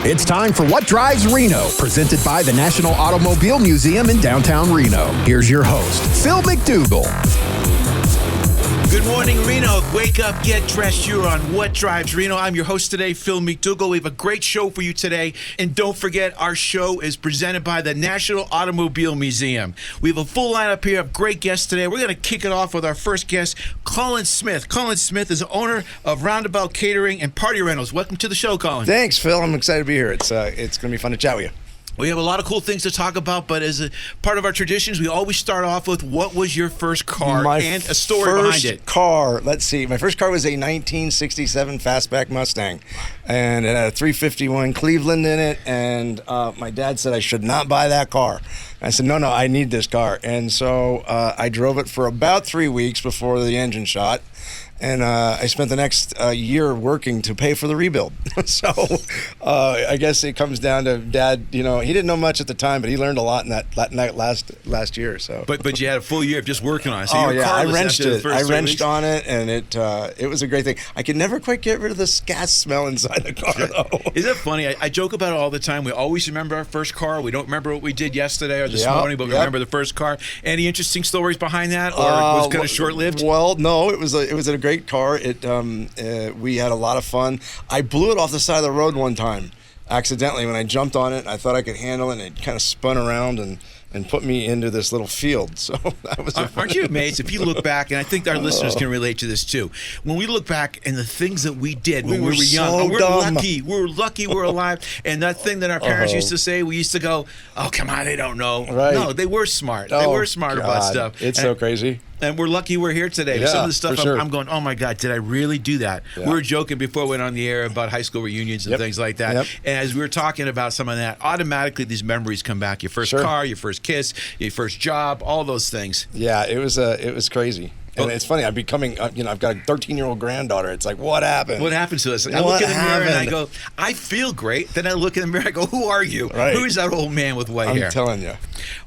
It's time for What Drives Reno, presented by the National Automobile Museum in downtown Reno. Here's your host, Phil McDougall. Good morning, Reno. Wake up, get dressed. You're on What Drives Reno. I'm your host today, Phil McDougall. We have a great show for you today. And don't forget, our show is presented by the National Automobile Museum. We have a full lineup here of great guests today. We're going to kick it off with our first guest, Colin Smith. Colin Smith is owner of Roundabout Catering and Party Rentals. Welcome to the show, Colin. Thanks, Phil. I'm excited to be here. It's going to be fun to chat with you. We have a lot of cool things to talk about, but as a part of our traditions, we always start off with what was your first car and a story behind it. Car, let's see. My first car was a 1967 Fastback Mustang, and it had a 351 Cleveland in it, and my dad said I should not buy that car. I said, no, I need this car. And so I drove it for about 3 weeks before the engine shot. And I spent the next year working to pay for the rebuild. So I guess it comes down to Dad. You know, he didn't know much at the time, but he learned a lot in that night last year. So, but you had a full year of just working on it. So I wrenched it. I wrenched on it, and it was a great thing. I could never quite get rid of the gas smell inside the car, though. Isn't it funny? I joke about it all the time. We always remember our first car. We don't remember what we did yesterday or this morning, but we remember the first car. Any interesting stories behind that, or was it kind of short-lived? Well, no, it was a great car. We had a lot of fun. I blew it off the side of the road one time accidentally when I jumped on it. I thought I could handle it, and it kind of spun around and put me into this little field. So that was Aren't you amazed if you look back, and I think our listeners can relate to this too, when we look back and the things that we did when we were young, we're lucky we're alive, and that thing that our parents used to say, we used to go, oh, come on, they don't know. Right. No, they were smart. They were smart about stuff. It's so crazy. And we're lucky we're here today. Yeah, some of the stuff sure. I'm going, oh my God, did I really do that? Yeah. We were joking before we went on the air about high school reunions and things like that. Yep. And as we were talking about some of that, automatically these memories come back. Your first car, your first kiss, your first job, all those things. Yeah, it was crazy. And it's funny, I've got a 13-year-old granddaughter. It's like, what happened? What happened to us? I look in the mirror and I go, I feel great. Then I look in the mirror and I go, who are you? Right. Who is that old man with white hair? I'm telling you.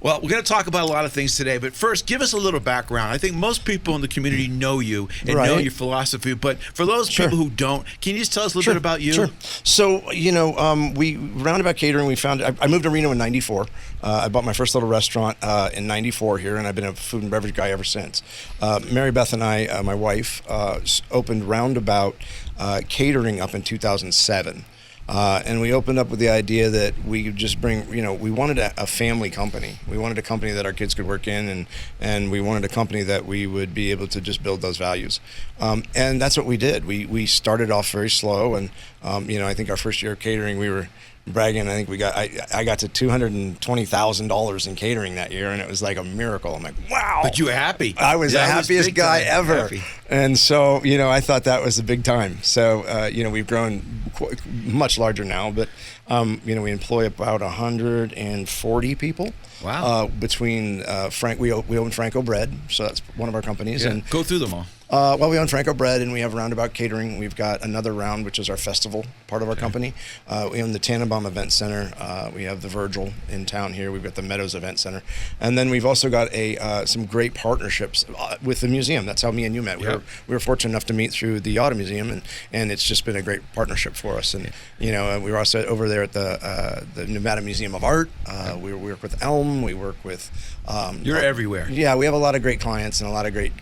Well, we're going to talk about a lot of things today, but first, give us a little background. I think most people in the community know you and know your philosophy, but for those people who don't, can you just tell us a little bit about you? Sure. So, we Roundabout Catering, I moved to Reno in 94. I bought my first little restaurant in 94 here, and I've been a food and beverage guy ever since. Mary Beth and I, my wife, opened Roundabout Catering up in 2007. And we opened up with the idea that we could just bring, we wanted a family company. We wanted a company that our kids could work in, and we wanted a company that we would be able to just build those values. And that's what we did. We started off very slow, and, I think our first year of catering, we were bragging. I think I got to $220,000 in catering that year, and it was like a miracle. I'm like, wow! But you were happy. I was the happiest guy ever. And so, I thought that was a big time. So, we've grown much larger now, but we employ about 140 people. Wow! Between we own Franco Bread, so that's one of our companies. Yeah. And go through them all. We own Franco Bread, and we have Roundabout Catering. We've got another Round, which is our festival part of our company. We own the Tannenbaum Event Center. We have the Virgil in town here. We've got the Meadows Event Center. And then we've also got some great partnerships with the museum. That's how me and you met. We were fortunate enough to meet through the Auto Museum, and it's just been a great partnership for us. And, we were also over there at the Nevada Museum of Art. We work with Elm. We work with... You're everywhere. Yeah, we have a lot of great clients and a lot of great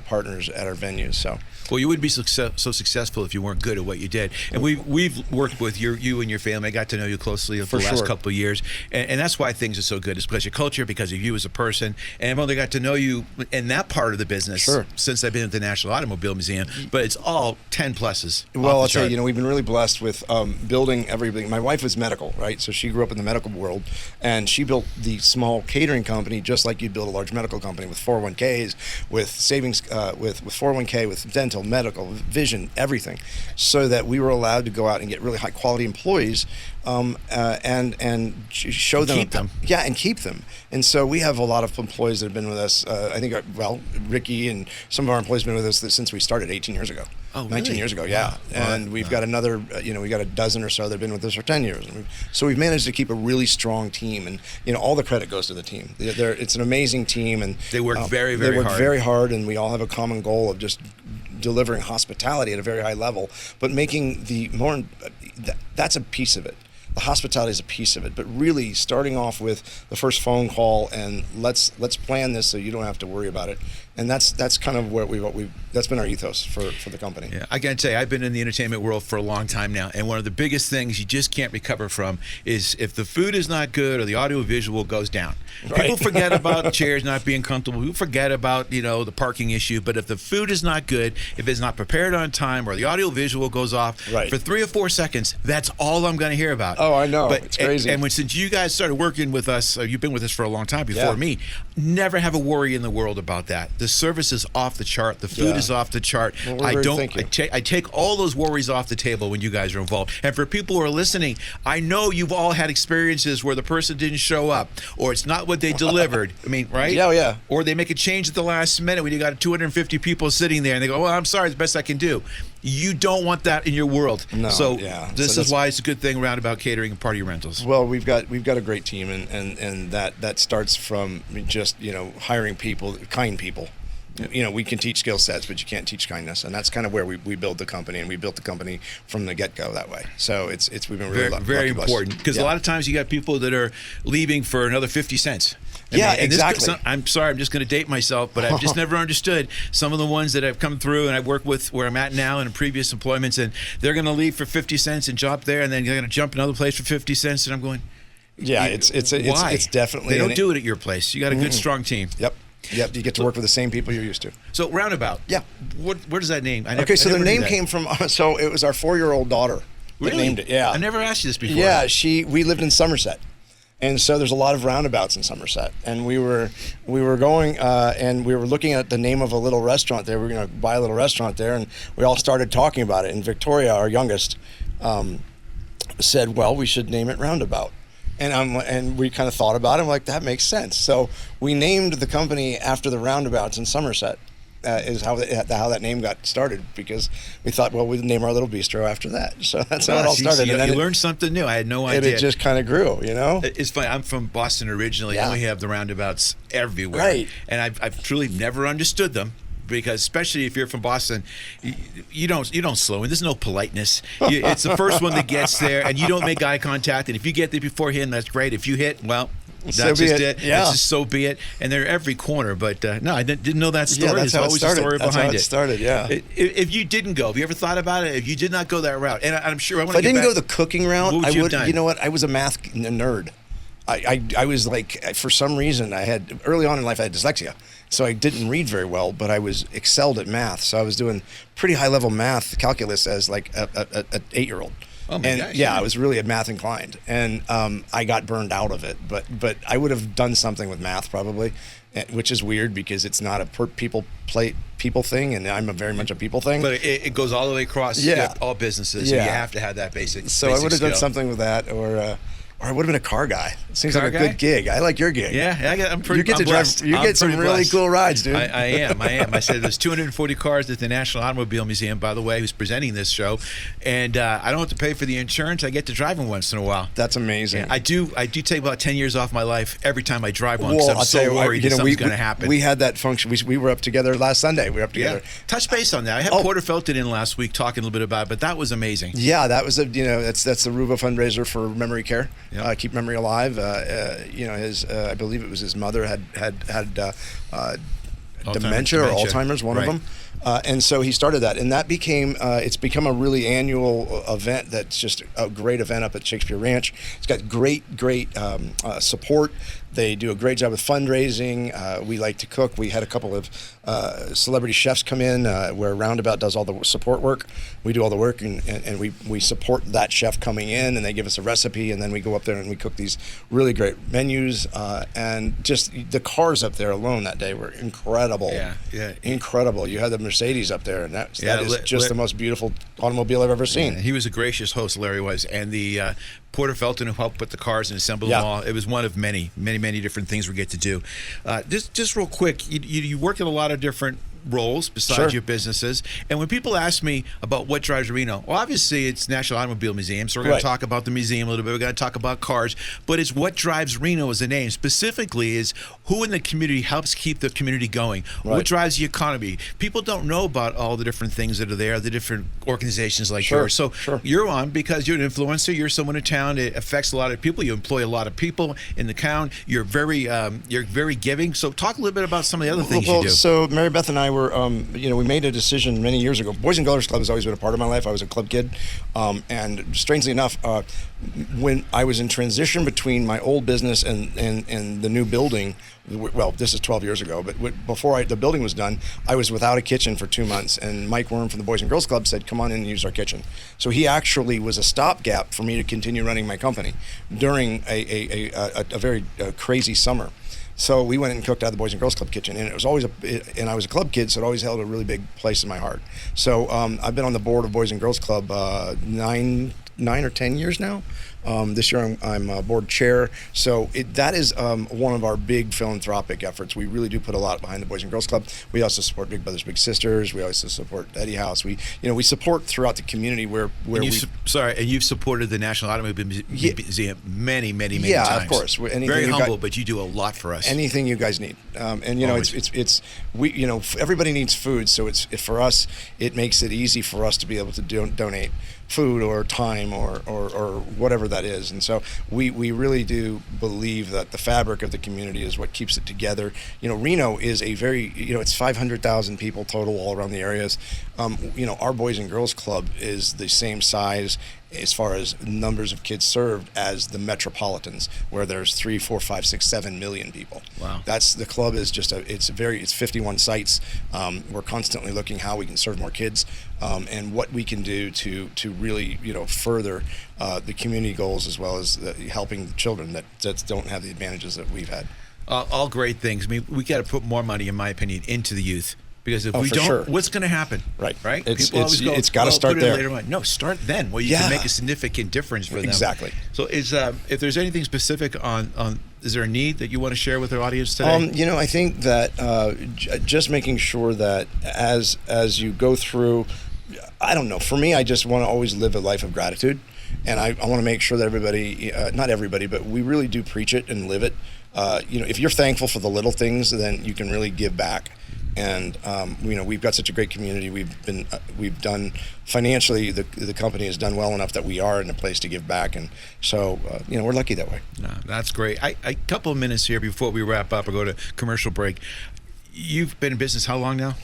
partners at our venues. So. Well, you wouldn't be so successful if you weren't good at what you did. And we've worked with you and your family. I got to know you closely for the last couple of years. And that's why things are so good. It's because of your culture, because of you as a person. And I've only got to know you in that part of the business since I've been at the National Automobile Museum. But it's all 10 pluses. Well, I'll tell you, we've been really blessed with building everything. My wife was medical, right? So she grew up in the medical world. And she built the small catering company just like you'd build a large medical company with 401ks, with savings, with 401k, with dental, medical, vision, everything, so that we were allowed to go out and get really high quality employees and show them, and keep them. And so we have a lot of employees that have been with us. I think, Ricky and some of our employees have been with us since we started 18 years ago. Oh, really? 19 years ago, yeah. And we've got another, we got a dozen or so that have been with us for 10 years. So we've managed to keep a really strong team, and all the credit goes to the team. It's an amazing team, and they work very, very hard. They work very hard, and we all have a common goal of just delivering hospitality at a very high level, but making that's a piece of it. the hospitality is a piece of it, but really starting off with the first phone call and let's plan this so you don't have to worry about it. And that's kind of what that's been our ethos for the company. Yeah, I can tell you, I've been in the entertainment world for a long time now, and one of the biggest things you just can't recover from is if the food is not good or the audio visual goes down. Right. People forget about chairs not being comfortable. People forget about the parking issue. But if the food is not good, if it's not prepared on time, or the audio visual goes off right. for 3 or 4 seconds, that's all I'm going to hear about. Oh, I know. But, it's crazy. And since you guys started working with us, you've been with us for a long time before me. Never have a worry in the world about that. The service is off the chart. The food is off the chart. Well, I take all those worries off the table when you guys are involved. And for people who are listening, I know you've all had experiences where the person didn't show up, or it's not what they delivered. I mean, right? Yeah. Or they make a change at the last minute when you got 250 people sitting there and they go, well, I'm sorry, it's the best I can do. You don't want that in your world. No, so yeah. this is why it's a good thing Roundabout Catering and Party Rentals. Well, we've got a great team, and that starts from just hiring people, kind people. We can teach skill sets, but you can't teach kindness, and that's kind of where we build the company, and we built the company from the get-go that way. So we've been really very important, because a lot of times you got people that are leaving for another 50 cents. Exactly. I'm sorry, I'm just going to date myself, but I've just never understood some of the ones that have come through and I've worked with where I'm at now and in previous employments, and they're going to leave for 50 cents and jump there, and then they're going to jump another place for 50 cents, and I'm going, yeah, it's definitely. They don't do it at your place. You got a good, strong team. Yep. You get to work with the same people you're used to. So Roundabout. Yeah. Where does that name? So the name came from. So it was our 4-year-old daughter that named it. Yeah. I never asked you this before. Yeah. We lived in Somerset, and so there's a lot of roundabouts in Somerset. And we were going and we were looking at the name of a little restaurant there. We were going to buy a little restaurant there, and we all started talking about it. And Victoria, our youngest, said, "Well, we should name it Roundabout." And we kind of thought about it. I'm like, that makes sense. So we named the company after the roundabouts in Somerset. Is how that name got started, because we thought, well, we'd name our little bistro after that. So that's how it all started. You learned something new. I had no idea. And it just kind of grew, It's funny. I'm from Boston originally, and we have the roundabouts everywhere. Right. And I've truly never understood them. Because especially if you're from Boston, you don't slow in. There's no politeness. It's the first one that gets there, and you don't make eye contact. And if you get there before him, that's great. If you hit, well, that's just it. Yeah. That's just so be it. And they're every corner. But no, I didn't know that story. Yeah, that's There's how always it started. a story That's behind how it started. Yeah. If you didn't go, have you ever thought about it? If you did not go that route, and I'm sure if I didn't go the cooking route, what would you have done? You know what? I was a math nerd. I was like, for some reason, early on in life I had dyslexia, so I didn't read very well, but I was excelled at math. So I was doing pretty high level math, calculus, as like a 8-year-old. Oh my gosh. Yeah, I was really math inclined, and I got burned out of it. But I would have done something with math probably, which is weird because it's not a people thing, and I'm very much a people thing. But it goes all the way across all businesses. Yeah. So you have to have that basic. So I would have done something with that, or I would have been a car guy. It seems like a good gig. I like your gig. Yeah, I'm pretty. You get to drive. You get some really cool rides, dude. I am. I said there's 240 cars at the National Automobile Museum, by the way, who's presenting this show, and I don't have to pay for the insurance. I get to drive them once in a while. That's amazing. Yeah, I do take about 10 years off my life every time I drive one, because I'm so worried that something's going to happen. We had that function. We were up together last Sunday. We were up together. Yeah. Touch base on that. I had Porter Felton in last week talking a little bit about it, but that was amazing. Yeah, that was that's the Ruba fundraiser for memory care. Yep. Keep Memory Alive. His I believe it was his mother had dementia or Alzheimer's, one of them. And so he started that, and that became it's become a really annual event that's just a great event up at Shakespeare Ranch. It's got great support. They do a great job with fundraising. We like to cook. We had a couple of celebrity chefs come in where Roundabout does all the support work. We do all the work, and we support that chef coming in, and they give us a recipe, and then we go up there and we cook these really great menus. And just the cars up there alone that day were incredible. Yeah. Incredible. You had the Mercedes up there, and that is just the most beautiful automobile I've ever seen. Yeah, he was a gracious host, Larry was, and the Porter Felton, who helped put the cars and assemble them all. It was one of many different things we get to do. Just real quick, you work in a lot of different roles besides Sure. your businesses. And when people ask me about what drives Reno, well, obviously it's National Automobile Museum, so we're going Right. to talk about the museum a little bit. We're going to talk about cars, but it's what drives Reno as a name. Specifically, is who in the community helps keep the community going. What Right. drives the economy? People don't know about all the different things that are there, the different organizations like Sure, yours. So sure. you're on because you're an influencer. You're someone in town. It affects a lot of people. You employ a lot of people in the town. You're very giving. So talk a little bit about some of the other things you do. So Mary Beth and I were, we made a decision many years ago. Boys and Girls Club has always been a part of my life. I was a club kid, and strangely enough, when I was in transition between my old business and the new building, well, this is 12 years ago, but before the building was done, I was without a kitchen for 2 months, and Mike Worm from the Boys and Girls Club said, come on in and use our kitchen. So he actually was a stopgap for me to continue running my company during a very crazy summer. So we went and cooked out of the Boys and Girls Club kitchen, and it was always and I was a club kid, so it always held a really big place in my heart. So I've been on the board of Boys and Girls Club 9 or 10 years now. This year I'm board chair. So that is one of our big philanthropic efforts. We really do put a lot behind the Boys and Girls Club. We also support Big Brothers Big Sisters. We also support Eddie House. We support throughout the community where and you've supported the National Automobile Museum many times. Yeah, of course. Very humble, but you do a lot for us. Anything you guys need, and everybody needs food, so for us it makes it easy for us to be able to donate food or time or whatever that is. And so we really do believe that the fabric of the community is what keeps it together. Reno is a very, it's 500,000 people total all around the areas. Our Boys and Girls Club is the same size as far as numbers of kids served as the metropolitans, where there's 3, 4, 5, 6, 7 million people. Wow. The club is just it's 51 sites. We're constantly looking how we can serve more kids, and what we can do to really further the community goals, as well as helping the children that don't have the advantages that we've had. All great things. I mean, we got to put more money, in my opinion, into the youth. Because if we don't, sure. What's going to happen? Right. People always go, it's got to start put it there. Later on. No, start then, where you can make a significant difference for them. Exactly. So, if there's anything specific on, is there a need that you want to share with our audience today? I think that just making sure that as you go through, I don't know. For me, I just want to always live a life of gratitude, and I want to make sure that everybody, not everybody, but we really do preach it and live it. If you're thankful for the little things, then you can really give back. And we've got such a great community. We've done financially. The company has done well enough that we are in a place to give back, and so we're lucky that way. No, that's great. A couple of minutes here before we wrap up or go to commercial break. You've been in business how long now?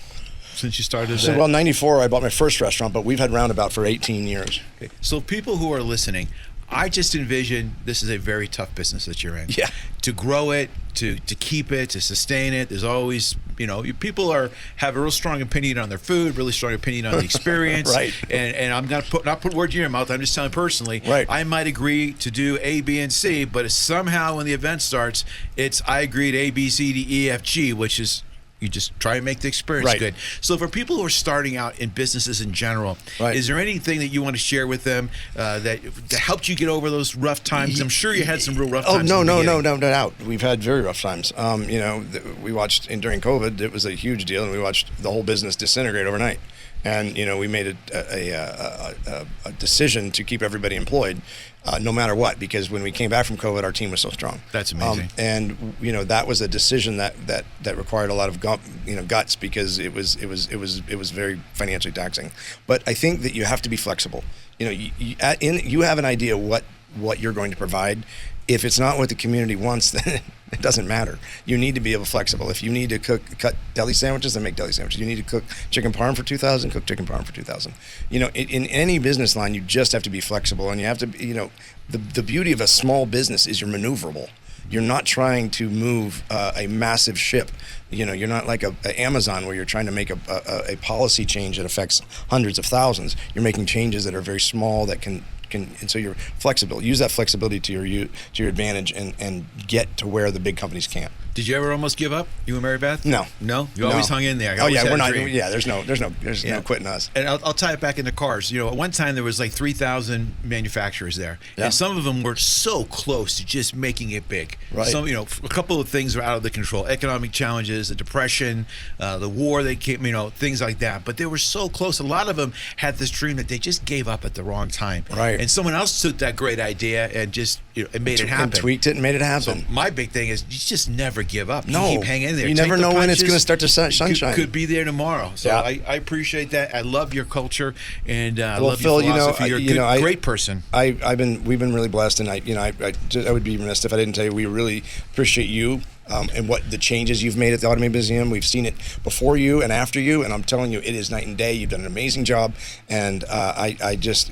Since you started? So, 94, I bought my first restaurant, but we've had Roundabout for 18 years. Okay. So people who are listening, I just envision this is a very tough business that you're in. Yeah. To grow it, to keep it, to sustain it. There's always, people have a real strong opinion on their food, really strong opinion on the experience. Right. And I'm not put words in your mouth. I'm just telling personally. Right. I might agree to do A, B, and C, but somehow when the event starts, I agree to A, B, C, D, E, F, G, which is. You just try and make the experience good. So for people who are starting out in businesses in general, is there anything that you want to share with them that helped you get over those rough times? I'm sure you had some real rough times. No doubt. We've had very rough times. We watched during COVID, it was a huge deal, and we watched the whole business disintegrate overnight. And we made a decision to keep everybody employed, no matter what, because when we came back from COVID, our team was so strong. That's amazing. And that was a decision that required a lot of guts, because it was very financially taxing. But I think that you have to be flexible. You have an idea what you're going to provide. If it's not what the community wants, then it doesn't matter. You need to be able flexible. If you need to cut deli sandwiches, then make deli sandwiches. You need to cook chicken parm for 2,000, cook chicken parm for 2,000. In any business line, you just have to be flexible, and you have to. The beauty of a small business is you're maneuverable. You're not trying to move a massive ship. You're not like a Amazon, where you're trying to make a policy change that affects hundreds of thousands. You're making changes that are very small that can, and so you're flexible. Use that flexibility to your advantage, and get to where the big companies can't. Did you ever almost give up? You and Mary Beth? No. No? You always hung in there. You Oh always yeah, had we're a not. dream. Yeah, there's no quitting us. And I'll tie it back into cars. You know, at one time there was like 3,000 manufacturers there, and some of them were so close to just making it big. Right. Some, a couple of things were out of the control: economic challenges, the depression, the war. They came, things like that. But they were so close. A lot of them had this dream that they just gave up at the wrong time. Right. And someone else took that great idea and just it made it happen. And tweaked it and made it happen. So my big thing is you just never give up. No. You keep hanging in there. You Take never the know when it's punches. going to start to sunshine. Could be there tomorrow. So Yeah. I appreciate that. I love your culture, and I Well, love Phil, your philosophy. You're a great person. We've been really blessed, and I would be remiss if I didn't tell you we really appreciate you. And what the changes you've made at the Automobile Museum. We've seen it before you and after you, and I'm telling you, it is night and day. You've done an amazing job, and we're just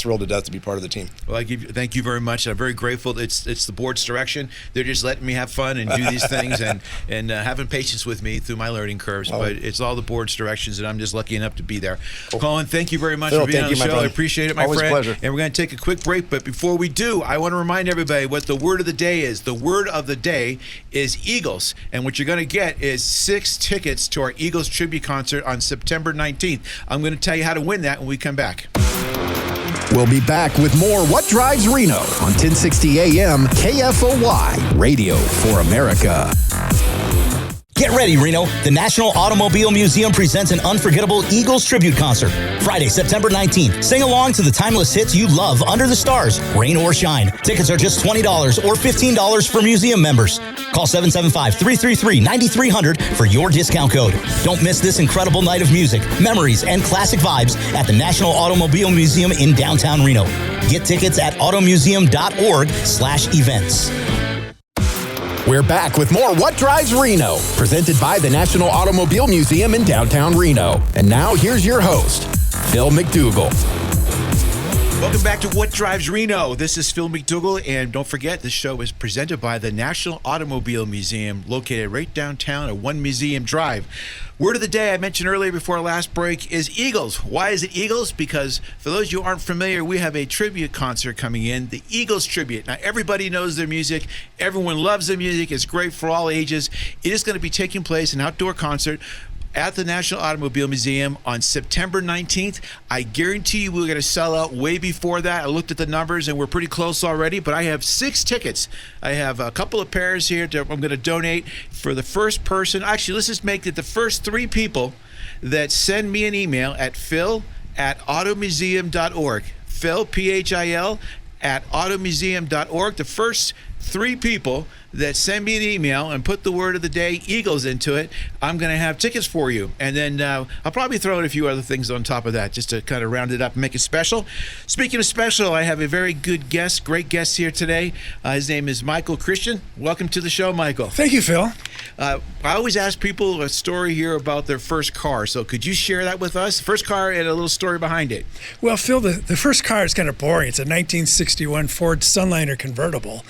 thrilled to death to be part of the team. Well, thank you very much. I'm very grateful. It's the board's direction. They're just letting me have fun and do these things and having patience with me through my learning curves. But it's all the board's directions, and I'm just lucky enough to be there. Cool. Colin, thank you very much Phil, for being on the my show. friend. I appreciate it, my Always friend. a pleasure. And we're going to take a quick break, but before we do, I want to remind everybody what the word of the day is. The word of the day is Eagles. And what you're going to get is 6 tickets to our Eagles tribute concert on September 19th. I'm going to tell you how to win that when we come back. We'll be back with more What Drives Reno on 1060 AM KFOY, Radio for America. Get ready, Reno. The National Automobile Museum presents an unforgettable Eagles tribute concert. Friday, September 19th. Sing along to the timeless hits you love under the stars, rain or shine. Tickets are just $20 or $15 for museum members. Call 775-333-9300 for your discount code. Don't miss this incredible night of music, memories, and classic vibes at the National Automobile Museum in downtown Reno. Get tickets at automuseum.org/events. We're back with more What Drives Reno, presented by the National Automobile Museum in downtown Reno. And now here's your host, Phil McDougall. Welcome back to What Drives Reno. This is Phil McDougall, and don't forget, this show is presented by the National Automobile Museum, located right downtown at One Museum Drive. Word of the day I mentioned earlier before our last break is Eagles. Why is it Eagles? Because for those of you who aren't familiar, we have a tribute concert coming in, the Eagles Tribute. Now, everybody knows their music. Everyone loves their music. It's great for all ages. It is going to be taking place, an outdoor concert, at the National Automobile Museum on September 19th. I guarantee you we're going to sell out way before that. I looked at the numbers and we're pretty close already, but I have 6 tickets. I have a couple of pairs here I'm going to donate for the first person. Actually, let's just make it the first 3 people that send me an email at phil@automuseum.org. Phil, P-H-I-L, at automuseum.org. The first 3 people that send me an email and put the word of the day Eagles into it, I'm going to have tickets for you. And then I'll probably throw in a few other things on top of that just to kind of round it up and make it special. Speaking of special, I have a very good guest, great guest here today. His name is Michael Christian. Welcome to the show, Michael. Thank you, Phil. I always ask people a story here about their first car. So could you share that with us? First car and a little story behind it. Well, Phil, the first car is kind of boring. It's a 1961 Ford Sunliner convertible.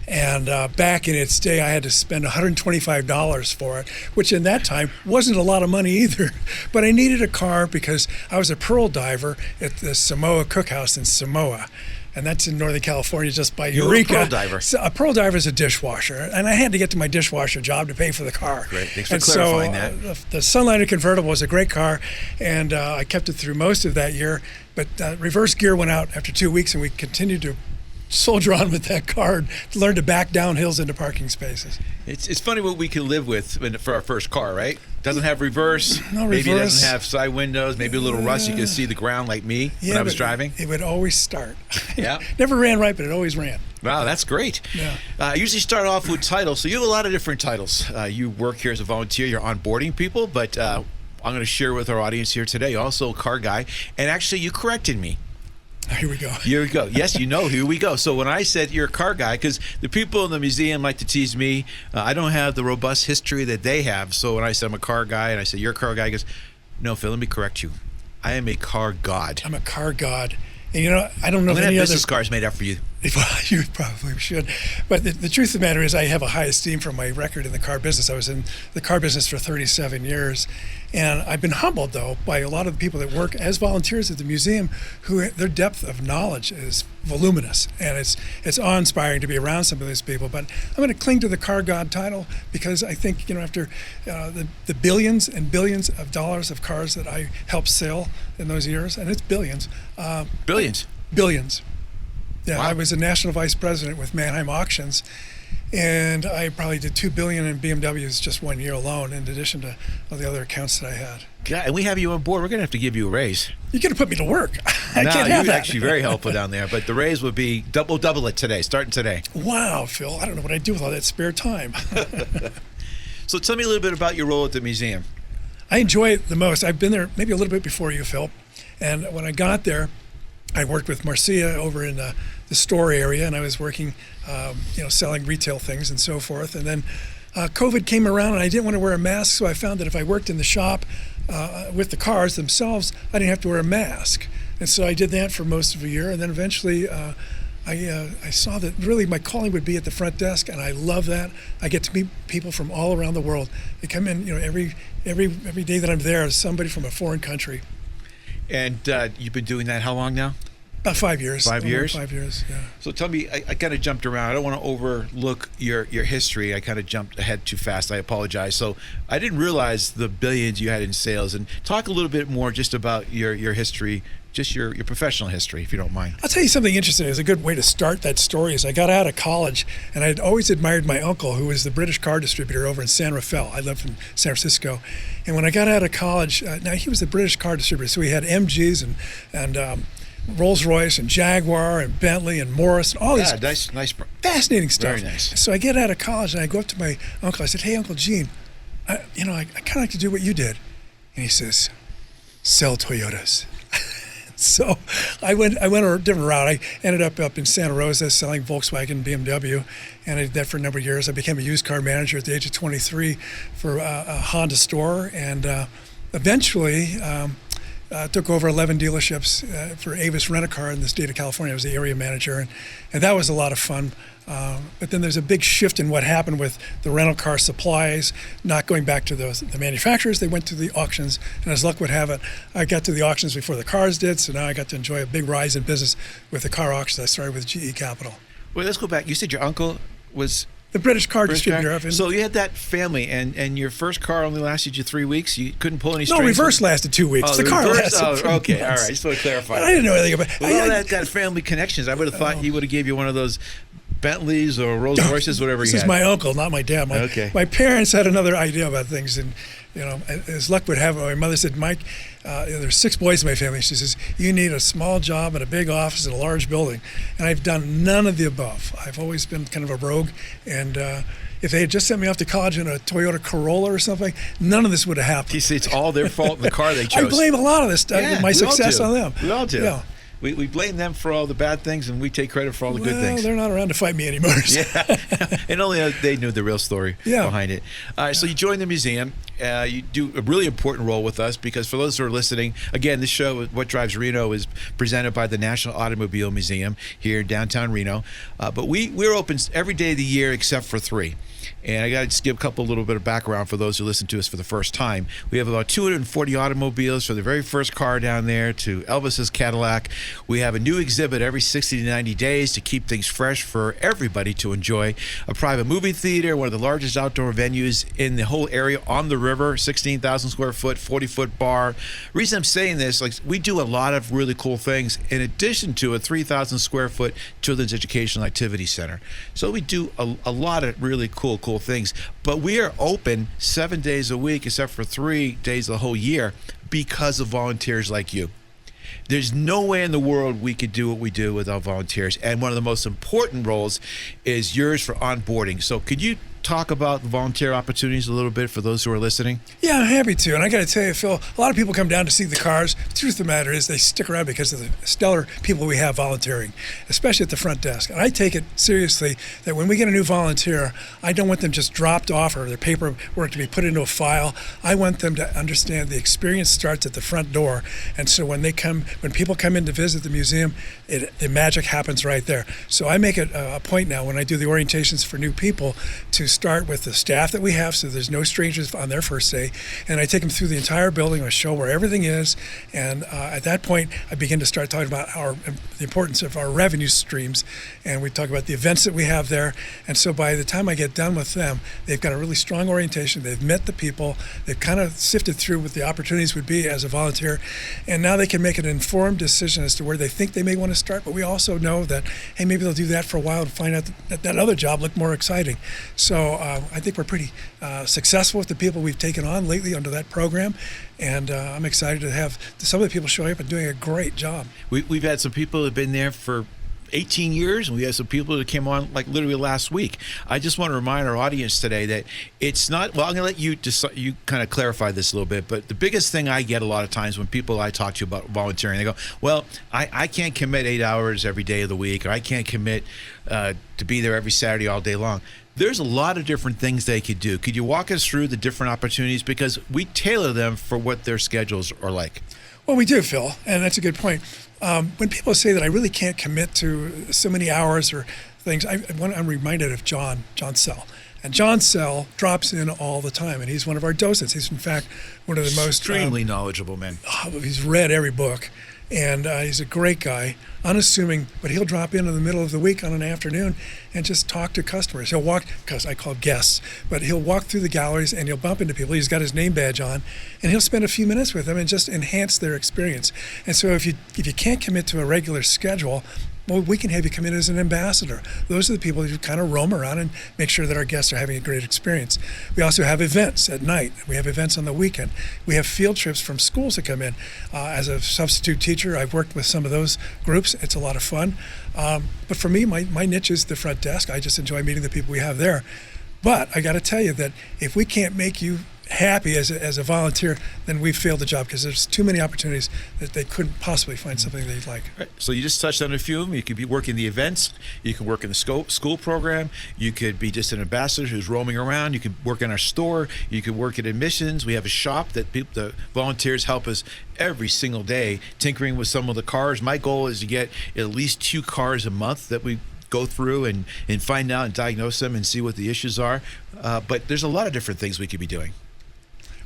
And back in its day, I had to spend $125 for it, which in that time wasn't a lot of money either. But I needed a car because I was a pearl diver at the Samoa Cookhouse in Samoa. And that's in Northern California, just by Eureka. You're a pearl diver. So a pearl diver is a dishwasher. And I had to get to my dishwasher job to pay for the car. Great. Thanks for clarifying that. The Sunliner convertible was a great car, and I kept it through most of that year. But reverse gear went out after 2 weeks, and we continued to soldier on with that car and learn to back down hills into parking spaces. It's funny what we can live with for our first car, right? Doesn't have reverse. No maybe reverse. It doesn't have side windows. Maybe a little rust. You can see the ground like me when I was driving. It would always start. Yeah. Never ran right, but it always ran. Wow, that's great. Yeah. I usually start off with titles. So you have a lot of different titles. You work here as a volunteer. You're onboarding people, but I'm going to share with our audience here today, also a car guy. And actually, you corrected me. Here we go. Here we go. Yes, here we go. So when I said you're a car guy, because the people in the museum like to tease me, I don't have the robust history that they have. So when I said I'm a car guy and I said you're a car guy, he goes, no, Phil, let me correct you. I am a car god. I'm a car god. And I don't know I'm if gonna any have other business cars made up for you. Well, you probably should. But the truth of the matter is I have a high esteem for my record in the car business. I was in the car business for 37 years. And I've been humbled, though, by a lot of the people that work as volunteers at the museum who their depth of knowledge is voluminous. And it's awe-inspiring to be around some of these people. But I'm going to cling to the car god title because I think, after the billions and billions of dollars of cars that I helped sell in those years, and it's billions. Billions? Billions. Yeah, Wow. I was a national vice president with Mannheim Auctions, and I probably did $2 billion in BMWs just 1 year alone, in addition to all the other accounts that I had. God, and we have you on board. We're going to have to give you a raise. You're going to put me to work. I No, can't have you're that. actually very helpful down there, but the raise would be double it today, starting today. Wow, Phil, I don't know what I'd do with all that spare time. So tell me a little bit about your role at the museum. I enjoy it the most. I've been there maybe a little bit before you, Phil. And when I got there, I worked with Marcia over in the store area, and I was working, selling retail things and so forth. And then COVID came around, and I didn't want to wear a mask, so I found that if I worked in the shop with the cars themselves, I didn't have to wear a mask. And so I did that for most of a year, and then eventually I saw that really my calling would be at the front desk, and I love that. I get to meet people from all around the world. They come in, every day that I'm there is somebody from a foreign country. And you've been doing that how long now? About 5 years. 5 years? 5 years, yeah. So tell me, I kind of jumped around. I don't want to overlook your history. I kind of jumped ahead too fast. I apologize. So I didn't realize the billions you had in sales. And talk a little bit more just about your history, just your professional history, if you don't mind. I'll tell you something interesting. It's a good way to start that story. Is I got out of college, and I'd always admired my uncle, who was the British car distributor over in San Rafael. I lived in San Francisco. And when I got out of college, now he was the British car distributor, so he had MGs and Rolls-Royce and Jaguar and Bentley and Morris and all these nice. fascinating stuff. Very nice. So I get out of college and I go up to my uncle. I said, "Hey, Uncle Gene, I kind of like to do what you did." And he says, "Sell Toyotas." So I went a different route. I ended up in Santa Rosa selling Volkswagen, BMW, and I did that for a number of years. I became a used car manager at the age of 23 for a Honda store, and eventually took over 11 dealerships for Avis Rent-A-Car in the state of California. I was the area manager, and that was a lot of fun. But then there's a big shift in what happened with the rental car supplies, not going back to the manufacturers. They went to the auctions, and as luck would have it, I got to the auctions before the cars did, so now I got to enjoy a big rise in business with the car auctions. I started with GE Capital. Well, let's go back. You said your uncle was The British car British distributor. guy? So you had that family, and your first car only lasted you 3 weeks? You couldn't pull any No, strings? reverse lasted 2 weeks. Oh, the car reverse? lasted 3 okay, all months. right. Just want to clarify. I didn't know anything about it. With all that family connections, I would have thought he would have gave you one of those Bentleys or Rolls Royces, whatever This you is had. my uncle, not my dad. My parents had another idea about things, and as luck would have it, my mother said, "Mike, there's 6 boys in my family." She says, "You need a small job and a big office and a large building," and I've done none of the above. I've always been kind of a rogue, and if they had just sent me off to college in a Toyota Corolla or something, none of this would have happened. You see, it's all their fault in the car they chose. I blame a lot of this stuff, my we all success do. on them. We all do. Yeah. We blame them for all the bad things, and we take credit for all the good things. They're not around to fight me anymore. So. Yeah, and only they knew the real story behind it. All right, so you joined the museum. You do a really important role with us because for those who are listening, again, this show, What Drives Reno, is presented by the National Automobile Museum here in downtown Reno. But we're open every day of the year except for 3. And I got to just give a couple little bit of background for those who listen to us for the first time. We have about 240 automobiles, from the very first car down there to Elvis's Cadillac. We have a new exhibit every 60 to 90 days to keep things fresh for everybody to enjoy. A private movie theater, one of the largest outdoor venues in the whole area on the river, 16,000 square foot, 40-foot bar. Reason I'm saying this, we do a lot of really cool things in addition to a 3,000 square foot children's educational activity center. So we do a lot of really cool things, but we are open 7 days a week except for 3 days the whole year because of volunteers like you. There's no way in the world we could do what we do without volunteers, and one of the most important roles is yours for onboarding. So could you talk about the volunteer opportunities a little bit for those who are listening? Yeah, I'm happy to. And I got to tell you, Phil, a lot of people come down to see the cars. The truth of the matter is they stick around because of the stellar people we have volunteering, especially at the front desk. And I take it seriously that when we get a new volunteer, I don't want them just dropped off or their paperwork to be put into a file. I want them to understand the experience starts at the front door. And so when people come in to visit the museum, the magic happens right there. So I make it a point now when I do the orientations for new people to start with the staff that we have, so there's no strangers on their first day, and I take them through the entire building. I show where everything is, and at that point I begin to start talking about the importance of our revenue streams, and we talk about the events that we have there. And so by the time I get done with them, they've got a really strong orientation. They've met the people, they've kind of sifted through what the opportunities would be as a volunteer, and now they can make an informed decision as to where they think they may want to start. But we also know that, hey, maybe they'll do that for a while and find out that other job looked more exciting. So I think we're pretty successful with the people we've taken on lately under that program, and I'm excited to have some of the people showing up and doing a great job. We've had some people who have been there for 18 years, and we have some people that came on like literally last week. I just want to remind our audience today that it's not, well, I'm going to let you kind of clarify this a little bit, but the biggest thing I get a lot of times when people I talk to about volunteering, they go, well, I can't commit 8 hours every day of the week, or I can't commit to be there every Saturday all day long. There's a lot of different things they could do. Could you walk us through the different opportunities? Because we tailor them for what their schedules are like. Well, we do, Phil, and that's a good point. When people say that I really can't commit to so many hours or things, I'm reminded of John Sell. And John Sell drops in all the time, and he's one of our docents. He's, in fact, one of the most extremely knowledgeable men. He's read every book, and he's a great guy, unassuming, but he'll drop in the middle of the week on an afternoon and just talk to customers. He'll walk, because I call guests, but he'll walk through the galleries and he'll bump into people. He's got his name badge on, and he'll spend a few minutes with them and just enhance their experience. And so if you can't commit to a regular schedule, well, we can have you come in as an ambassador. Those are the people who kind of roam around and make sure that our guests are having a great experience. We also have events at night. We have events on the weekend. We have field trips from schools that come in. As a substitute teacher, I've worked with some of those groups. It's a lot of fun. But for me, my niche is the front desk. I just enjoy meeting the people we have there. But I got to tell you that if we can't make you happy as a volunteer, then we've failed the job, because there's too many opportunities that they couldn't possibly find something they'd like. Right. So you just touched on a few of them. You could be working the events, you can work in the school program, you could be just an ambassador who's roaming around, you could work in our store, you could work at admissions. We have a shop that the volunteers help us every single day, tinkering with some of the cars. My goal is to get at least 2 cars a month that we go through and find out and diagnose them and see what the issues are. But there's a lot of different things we could be doing.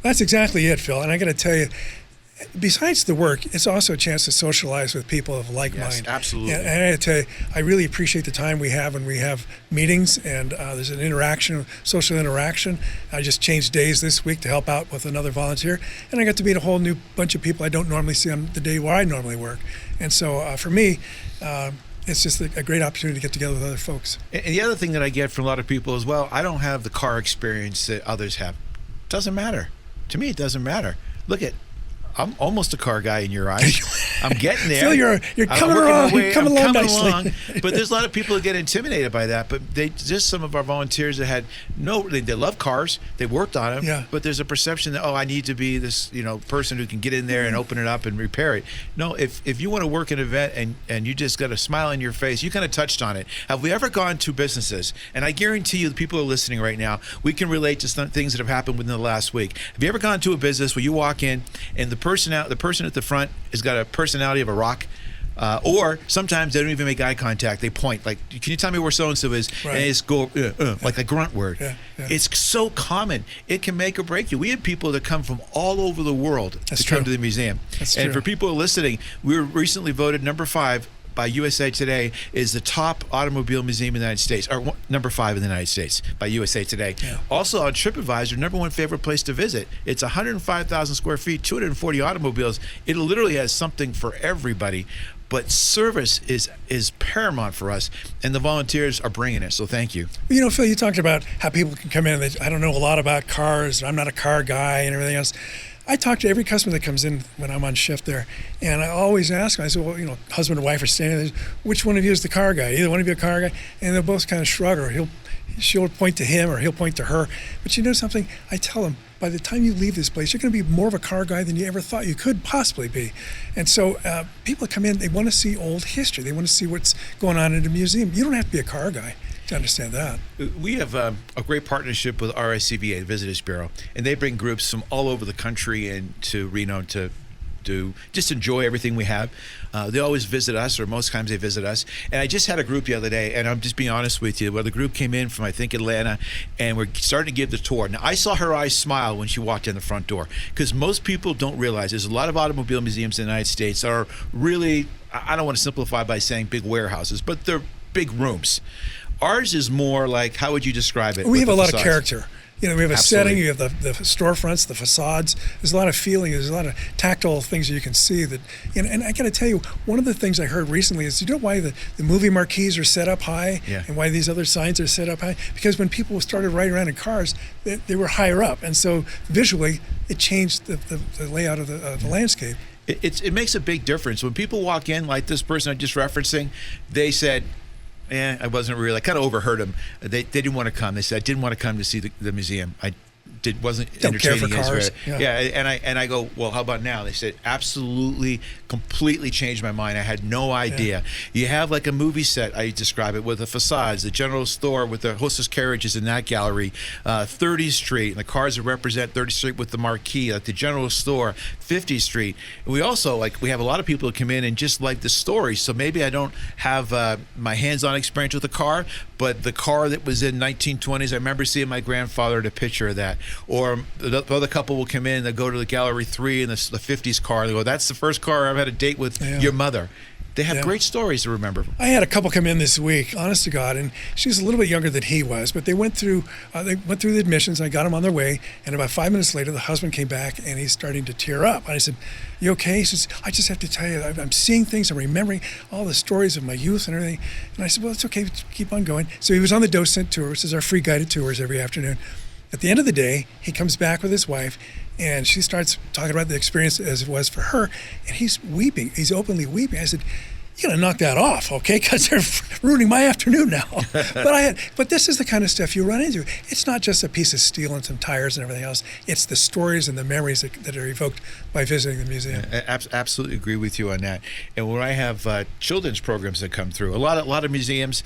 That's exactly it, Phil. And I got to tell you, besides the work, it's also a chance to socialize with people of like mind. Yes, absolutely. And I got to tell you, I really appreciate the time we have when we have meetings, and there's an interaction, social interaction. I just changed days this week to help out with another volunteer, and I got to meet a whole new bunch of people I don't normally see on the day where I normally work. And so for me, it's just a great opportunity to get together with other folks. And the other thing that I get from a lot of people is, well, I don't have the car experience that others have. Doesn't matter. To me, it doesn't matter. Look at, I'm almost a car guy in your eyes. I'm getting there. Phil, you're coming along. You're coming along nicely. But there's a lot of people that get intimidated by that. But just some of our volunteers that had they love cars. They worked on them. Yeah. But there's a perception that, I need to be this person who can get in there and open it up and repair it. No, if you want to work an event and you just got a smile on your face, you kind of touched on it. Have we ever gone to businesses? And I guarantee you, the people who are listening right now, we can relate to some things that have happened within the last week. Have you ever gone to a business where you walk in and the person at the front has got a personality of a rock, or sometimes they don't even make eye contact. They point like, "Can you tell me where so and so is?" Right. And it's go like a grunt word. Yeah. It's so common. It can make or break you. We have people that come from all over the world to come to the museum. That's and true. for people listening, we were recently voted number 5 by USA Today is the top automobile museum in the United States, or number 5 in the United States by USA Today. Yeah. Also on TripAdvisor, number 1 favorite place to visit. It's 105,000 square feet, 240 automobiles. It literally has something for everybody. But service is paramount for us, and the volunteers are bringing it. So thank you. Phil, you talked about how people can come in and I don't know a lot about cars. I'm not a car guy and everything else. I talk to every customer that comes in when I'm on shift there, and I always ask them, I said, well, husband and wife are standing there, which one of you is the car guy? Either one of you a car guy? And they'll both kind of shrug, or she'll point to him or he'll point to her. But you know something? I tell them, by the time you leave this place, you're going to be more of a car guy than you ever thought you could possibly be. And so people come in, they want to see old history. They want to see what's going on in a museum. You don't have to be a car guy to understand that. We have a great partnership with RSCVA, the Visitors Bureau, and they bring groups from all over the country and to Reno to just enjoy everything we have. They always visit us, or most times they visit us. And I just had a group the other day, and I'm just being honest with you, where the group came in from, I think, Atlanta, and we're starting to give the tour. Now, I saw her eyes smile when she walked in the front door, because most people don't realize there's a lot of automobile museums in the United States that are really, I don't want to simplify by saying big warehouses, but they're big rooms. Ours is more like, how would you describe it? We have a lot of character. We have a Absolutely. setting, you have the storefronts, the facades. There's a lot of feeling, there's a lot of tactile things that you can see. That, and I got to tell you, one of the things I heard recently is, you know why the movie marquees are set up high, and why these other signs are set up high? Because when people started riding around in cars, they were higher up. And so visually, it changed the layout of the landscape. It makes a big difference. When people walk in, like this person I'm just referencing, they said, I wasn't really, I kind of overheard them. They didn't want to come. They said, I didn't want to come to see the museum. Wasn't don't care entertaining for cars. And I go, well, how about now? They said, absolutely, completely changed my mind. I had no idea. You have like a movie set, I describe it, with the facades, the general store with the hostess carriages in that gallery, 30th Street, and the cars that represent 30th Street with the marquee, like the general store, 50th Street. And we also, we have a lot of people who come in and just like the story. So maybe I don't have my hands-on experience with the car, but the car that was in 1920s, I remember seeing my grandfather at a picture of that. Or the other couple will come in, they go to the Gallery 3 in the 50s car. They go, that's the first car I've had a date with your mother. They have great stories to remember. I had a couple come in this week, honest to God, and she was a little bit younger than he was, but they went through the admissions. I got them on their way, and about 5 minutes later, the husband came back, and he's starting to tear up. And I said, you okay? He says, I just have to tell you, I'm seeing things, I'm remembering all the stories of my youth and everything. And I said, well, it's okay, keep on going. So he was on the docent tour, which is our free guided tours every afternoon. At the end of the day, he comes back with his wife, and she starts talking about the experience as it was for her, and he's weeping. He's openly weeping. I said, you gotta knock that off, okay? Because they're ruining my afternoon now. But this is the kind of stuff you run into. It's not just a piece of steel and some tires and everything else. It's the stories and the memories that are evoked by visiting the museum. Absolutely agree with you on that. And when I have children's programs that come through, a lot of museums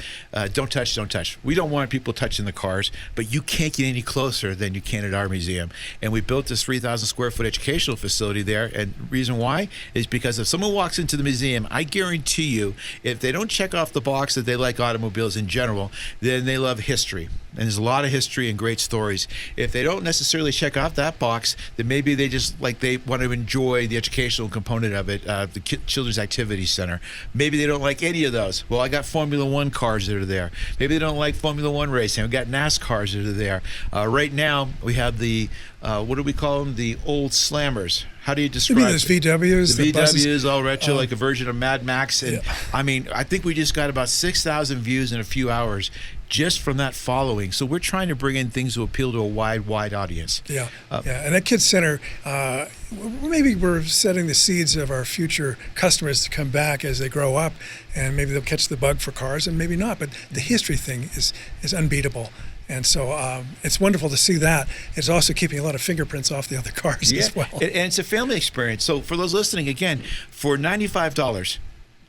don't touch. We don't want people touching the cars, but you can't get any closer than you can at our museum. And we built this 3,000 square foot educational facility there. And the reason why is because if someone walks into the museum, I guarantee you, if they don't check off the box that they like automobiles in general, then they love history. And there's a lot of history and great stories. If they don't necessarily check off that box, then maybe they just they want to enjoy the educational component of it, the Children's Activity Center. Maybe they don't like any of those. Well, I got Formula One cars that are there. Maybe they don't like Formula One racing. We got NASCARs that are there. Right now, we have the what do we call them? The old slammers. How do you describe those VWs? The VWs, all retro, like a version of Mad Max. And I mean, I think we just got about 6,000 views in a few hours just from that following. So we're trying to bring in things to appeal to a wide audience. Yeah. And at Kids Center, maybe we're setting the seeds of our future customers to come back as they grow up, and maybe they'll catch the bug for cars, and maybe not. But the history thing is unbeatable. And so it's wonderful to see that. It's also keeping a lot of fingerprints off the other cars as well. And it's a family experience. So for those listening, again, for $95,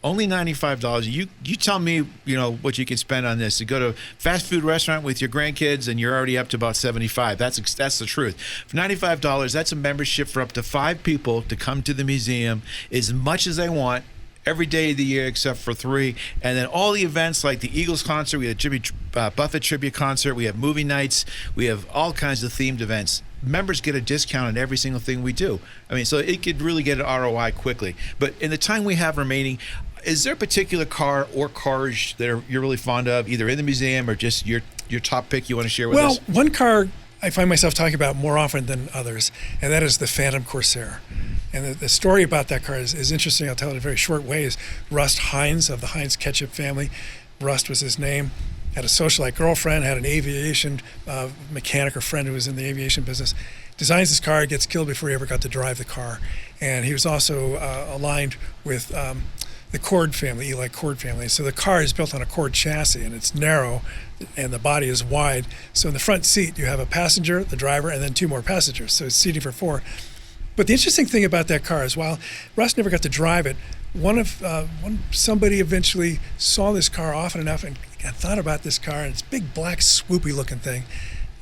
only $95, you tell me, what you can spend on this. You go to a fast food restaurant with your grandkids and you're already up to about $75. That's the truth. For $95, that's a membership for up to 5 people to come to the museum as much as they want, every day of the year except for 3, and then all the events like the Eagles concert, we have Jimmy Buffett tribute concert, we have movie nights, we have all kinds of themed events. Members get a discount on every single thing we do. I mean, so it could really get an ROI quickly. But in the time we have remaining, is there a particular car or cars that you're really fond of, either in the museum or just your top pick you want to share with us? Well, one car I find myself talking about more often than others, and that is the Phantom Corsair. And the story about that car is interesting. I'll tell it in a very short way. Is Rust Hines of the Heinz Ketchup family. Rust was his name. Had a socialite girlfriend, had an aviation mechanic or friend who was in the aviation business. designs this car, gets killed before he ever got to drive the car. And he was also aligned with the Cord family, Eli Cord family. So the car is built on a Cord chassis, and it's narrow, and the body is wide. So in the front seat, you have a passenger, the driver, and then 2 more passengers. So it's seating for 4. But the interesting thing about that car is, while Russ never got to drive it, somebody eventually saw this car often enough and thought about this car, and it's a big, black, swoopy looking thing.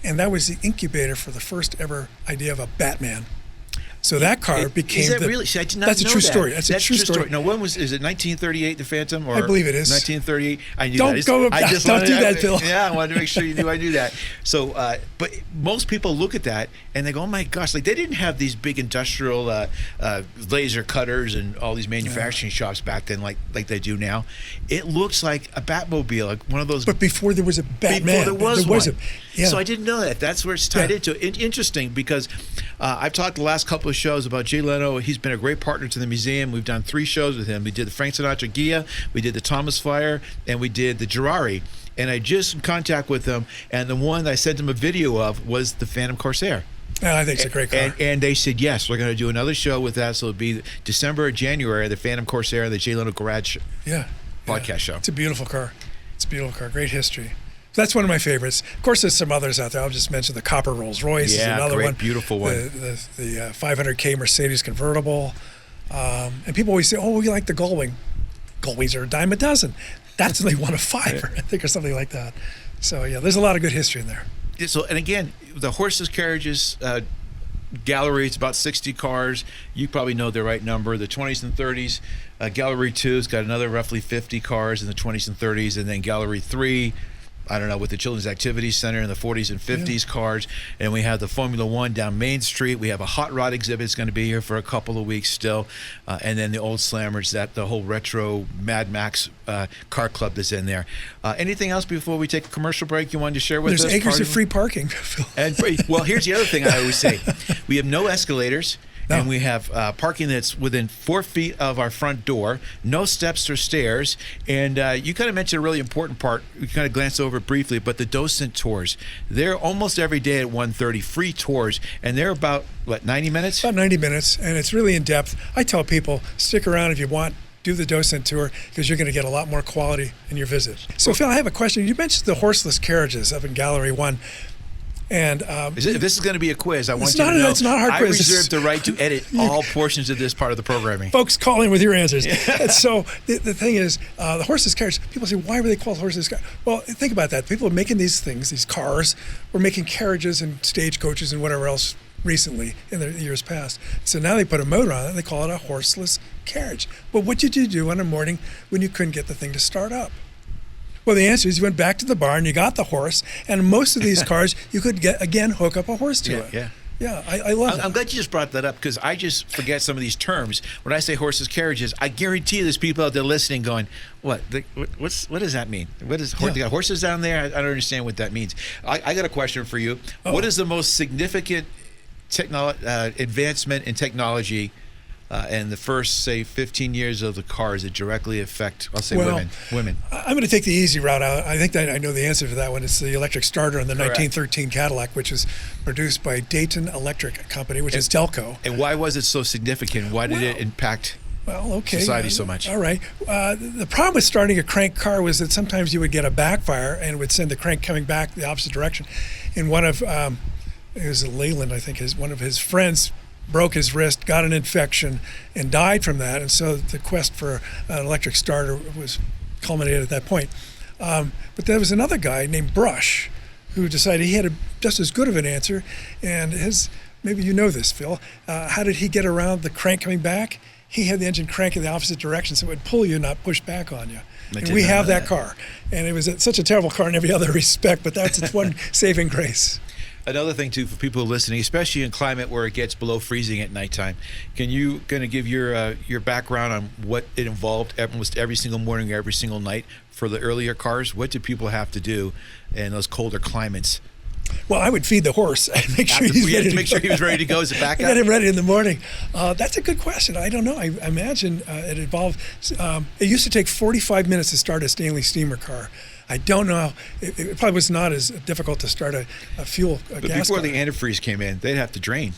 And that was the incubator for the first ever idea of a Batman. So that car became. Is that really? See, I did not that's know a true that. story. That's a true story. Now, is it 1938, the Phantom? Or I believe it is. 1938. I knew Don't that. go. Don't do that, Bill. Yeah, I wanted to make sure you knew I knew that. So, but most people look at that and they go, "Oh my gosh!" Like, they didn't have these big industrial laser cutters and all these manufacturing shops back then, like they do now. It looks like a Batmobile, like one of those. But before there was a Batman, there was one. Yeah. So I didn't know that. That's where it's tied into. Interesting, because I've talked the last couple of shows about Jay Leno. He's been a great partner to the museum. We've done 3 shows with him. We did the Frank Sinatra Gia, we did the Thomas Fire, and we did the Girari. And I just in contact with them, and the one I sent them a video of was the Phantom Corsair. I think it's a great car. And they said, yes, we're going to do another show with that. So it'll be December or January, the Phantom Corsair and the Jay Leno Garage podcast show. It's a beautiful car. Great history. That's one of my favorites. Of course, there's some others out there. I'll just mention the Copper Rolls Royce is another great, one. Beautiful one. The 500K Mercedes convertible. And people always say, oh, we like the Gullwing. Gullwings are a dime a dozen. That's only 1 of 5, I think, or something like that. So, yeah, there's a lot of good history in there. So, and again, the horses, carriages, gallery, it's about 60 cars. You probably know the right number. The 20s and 30s. Gallery 2's got another roughly 50 cars in the 20s and 30s. And then Gallery 3, I don't know, with the Children's Activity Center in the 40s and 50s cars. And we have the Formula One down Main Street. We have a hot rod exhibit. It's going to be here for a couple of weeks still. And then the old slammers, the whole retro Mad Max car club that's in there. Anything else before we take a commercial break you wanted to share with us? There's acres of free parking. And well, here's the other thing I always say. We have no escalators. No. And we have parking that's within 4 feet of our front door, no steps or stairs. And you kind of mentioned a really important part. We kind of glanced over it briefly, but the docent tours. They're almost every day at 1:30, free tours. And they're about, 90 minutes? About 90 minutes, and it's really in depth. I tell people, stick around if you want. Do the docent tour, because you're going to get a lot more quality in your visit. So, Phil, I have a question. You mentioned the horseless carriages up in Gallery 1. And if this is going to be a quiz, I want you to know it's not a hard quiz. I reserve the right to edit all portions of this part of the programming. Folks, call in with your answers. And so the thing is, the horseless carriage, people say, why were they called horseless carriage? Well, think about that. People are making these things, these cars, were making carriages and stagecoaches and whatever else recently in the years past. So now they put a motor on it and they call it a horseless carriage. But what did you do on a morning when you couldn't get the thing to start up? Well, the answer is you went back to the barn, you got the horse, and most of these cars, you could hook up a horse to it. Yeah. Yeah, I love that. I'm glad you just brought that up, because I just forget some of these terms. When I say horses, carriages, I guarantee there's people out there listening going, what does that mean? What is they got horses down there? I don't understand what that means. I got a question for you. Oh. What is the most significant advancement in technology in the first, say, 15 years of the cars that directly affect, I'll say, women? I'm going to take the easy route out. I think that I know the answer to that one. It's the electric starter in the 1913 Cadillac, which was produced by Dayton Electric Company, which is Delco. And why was it so significant? Why did it impact society so much? All right. The problem with starting a crank car was that sometimes you would get a backfire and it would send the crank coming back the opposite direction. And one of, it was Leyland, I think, one of his friends broke his wrist, got an infection, and died from that. And so the quest for an electric starter was culminated at that point. But there was another guy named Brush who decided he had just as good of an answer. And maybe you know this, Phil. How did he get around the crank coming back? He had the engine crank in the opposite direction, so it would pull you, not push back on you. And we have that car. And it was such a terrible car in every other respect, but that's its one saving grace. Another thing, too, for people listening, especially in climate where it gets below freezing at nighttime, can you kind of give your background on what it involved almost every single morning, every single night for the earlier cars? What did people have to do in those colder climates? Well, I would feed the horse and make sure he was ready to go as a backup. Get him ready in the morning. That's a good question. I don't know. I imagine it involved. It used to take 45 minutes to start a Stanley steamer car. I don't know. It probably was not as difficult to start a But gas before car. the antifreeze came in, they'd have to drain.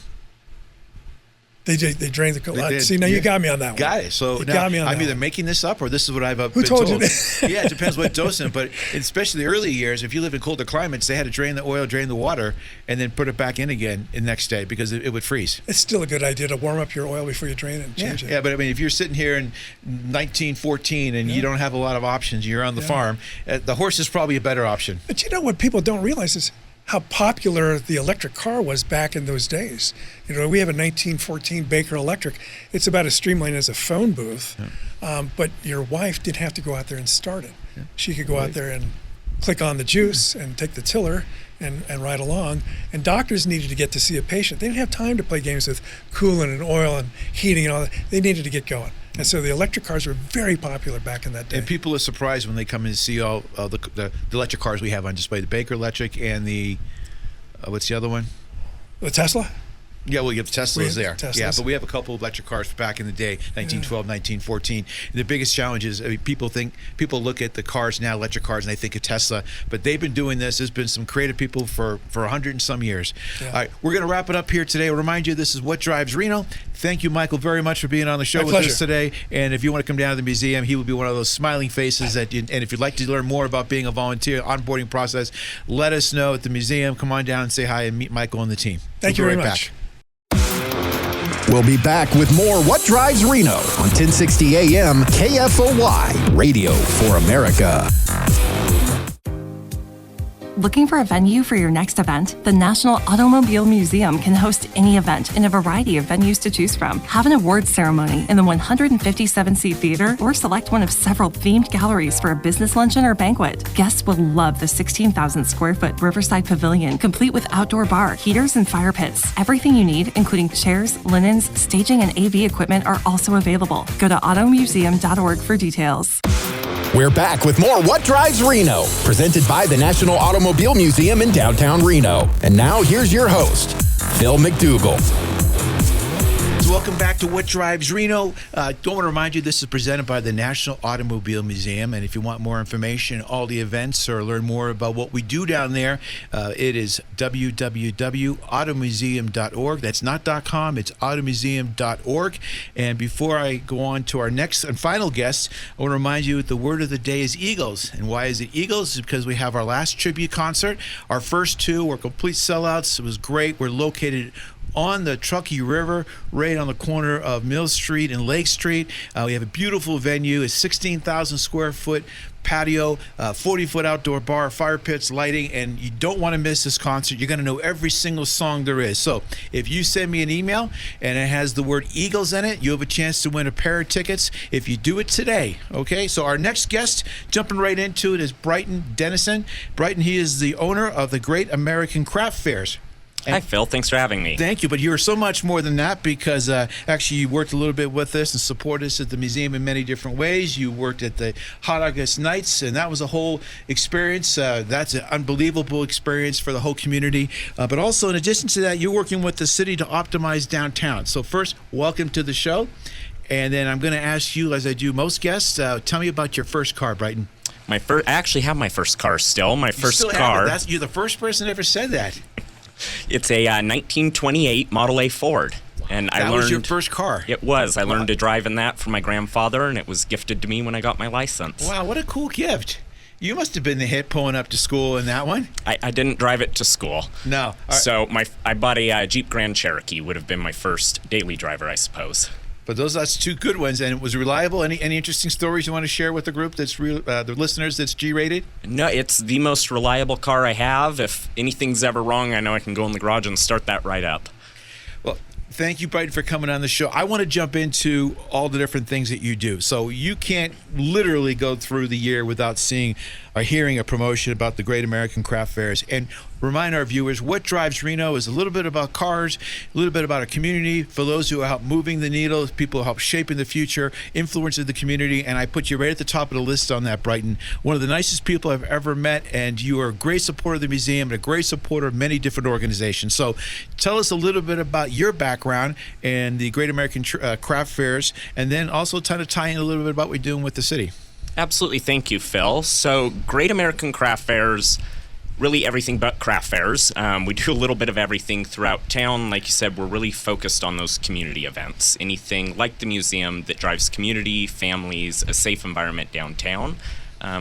They drained the coal. They See, now you got me on that one. Got it. So You now got me on I'm that either one. making this up or this is what I've Who been told you told. that? Yeah, it depends what dosing. But especially the early years, if you live in colder climates, they had to drain the oil, drain the water, and then put it back in again the next day because it would freeze. It's still a good idea to warm up your oil before you drain it and change it. Yeah, but I mean, if you're sitting here in 1914 and you don't have a lot of options, you're on the farm, the horse is probably a better option. But you know what people don't realize is how popular the electric car was back in those days. You know, we have a 1914 Baker Electric. It's about as streamlined as a phone booth, but your wife didn't have to go out there and start it. Yeah. She could go out there and click on the juice and take the tiller and ride along. And doctors needed to get to see a patient. They didn't have time to play games with coolant and oil and heating and all that. They needed to get going. And so the electric cars were very popular back in that day. And people are surprised when they come in to see all the electric cars we have on display. The Baker Electric and the, what's the other one? The Tesla? Yeah, well, you have Teslas there. Teslas. Yeah, but we have a couple of electric cars back in the day, 1912, 1914. And the biggest challenge is, I mean, people look at the cars now, electric cars, and they think of Tesla. But they've been doing this. There's been some creative people for 100 and some years. Yeah. All right, we're going to wrap it up here today. I'll remind you, this is What Drives Reno. Thank you, Michael, very much for being on the show with us today. And if you want to come down to the museum, he will be one of those smiling faces. And if you'd like to learn more about being a volunteer, onboarding process, let us know at the museum. Come on down and say hi and meet Michael and the team. Thank you we'll be very right much. Back. We'll be back with more What Drives Reno on 1060 AM KFOY, Radio for America. Looking for a venue for your next event? The National Automobile Museum can host any event in a variety of venues to choose from. Have an awards ceremony in the 157-seat theater or select one of several themed galleries for a business luncheon or banquet. Guests will love the 16,000-square-foot Riverside Pavilion, complete with outdoor bar, heaters, and fire pits. Everything you need, including chairs, linens, staging, and AV equipment, are also available. Go to automuseum.org for details. We're back with more What Drives Reno, presented by the National Automobile Museum in downtown Reno. And now here's your host, Phil McDougall. Welcome back to What Drives Reno. Don't want to remind you, this is presented by the National Automobile Museum. And if you want more information, all the events, or learn more about what we do down there, it is www.automuseum.org. That's not .com, it's automuseum.org. And before I go on to our next and final guest, I want to remind you that the word of the day is Eagles. And why is it Eagles? It's because we have our last tribute concert. Our first two were complete sellouts. It was great. We're located on the Truckee River, right on the corner of Mill Street and Lake Street. We have a beautiful venue, a 16,000 square foot patio, 40-foot outdoor bar, fire pits, lighting, and you don't want to miss this concert. You're going to know every single song there is. So if you send me an email and it has the word Eagles in it, you have a chance to win a pair of tickets if you do it today. Okay, so our next guest, jumping right into it, is Brighton Dennison. Brighton, he is the owner of the Great American Craft Fairs. Hi, Phil. Thanks for having me. Thank you, but you're so much more than that because actually you worked a little bit with us and supported us at the museum in many different ways. You worked at the Hot August Nights, and that was a whole experience. That's an unbelievable experience for the whole community. But also, in addition to that, you're working with the city to optimize downtown. So first, welcome to the show. And then I'm going to ask you, as I do most guests, tell me about your first car, Brighton. I actually have my first car still. My first still car. You're the first person that ever said that. It's a 1928 Model A Ford. And that was your first car? It was. I learned to drive in that from my grandfather, and it was gifted to me when I got my license. Wow, what a cool gift. You must have been the hit pulling up to school in that one. I didn't drive it to school. No. So I bought a Jeep Grand Cherokee, would have been my first daily driver, I suppose. But that's two good ones, and it was reliable. Any interesting stories you want to share with the group that's the listeners that's G-rated? No, it's the most reliable car I have. If anything's ever wrong, I know I can go in the garage and start that right up. Well, thank you, Brighton, for coming on the show. I want to jump into all the different things that you do. So you can't literally go through the year without seeing or hearing a promotion about the Great American Craft Fairs. And remind our viewers, What Drives Reno is a little bit about cars, a little bit about a community for those who help moving the needle, people who help shaping the future, influencing the community, and I put you right at the top of the list on that, Brighton. One of the nicest people I've ever met, and you are a great supporter of the museum and a great supporter of many different organizations. So tell us a little bit about your background and the Great American Craft Fairs, and then also kind of tie in a little bit about what we're doing with the city. Absolutely. Thank you, Phil. So, Great American Craft Fairs, really everything but craft fairs. We do a little bit of everything throughout town. Like you said, we're really focused on those community events. Anything like the museum that drives community, families, a safe environment downtown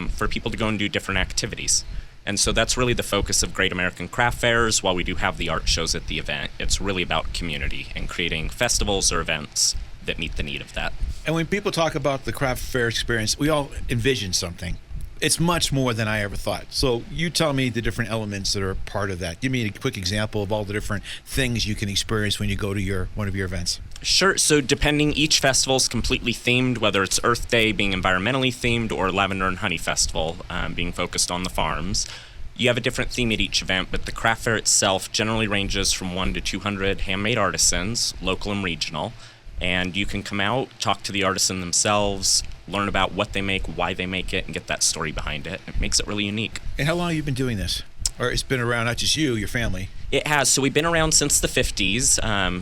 for people to go and do different activities. And so that's really the focus of Great American Craft Fairs. While we do have the art shows at the event, it's really about community and creating festivals or events that meet the need of that. And when people talk about the craft fair experience, we all envision something. It's much more than I ever thought. So you tell me the different elements that are part of that. Give me a quick example of all the different things you can experience when you go to one of your events. Sure. So depending, each festival is completely themed, whether it's Earth Day being environmentally themed or Lavender and Honey Festival being focused on the farms. You have a different theme at each event, but the craft fair itself generally ranges from 1 to 200 handmade artisans, local and regional. And you can come out, talk to the artisan themselves, learn about what they make, why they make it, and get that story behind it. It makes it really unique. And how long have you been doing this? Or it's been around, not just you, your family? It has. So we've been around since the 50s,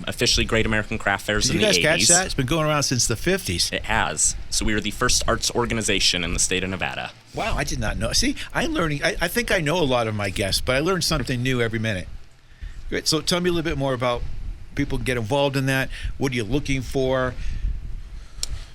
officially Great American Craft Fairs in the 80s. Did you guys catch that? It's been going around since the 50s. It has. So we were the first arts organization in the state of Nevada. Wow, I did not know. See, I'm learning. I think I know a lot of my guests, but I learn something new every minute. Great. So tell me a little bit more about people can get involved in that. What are you looking for?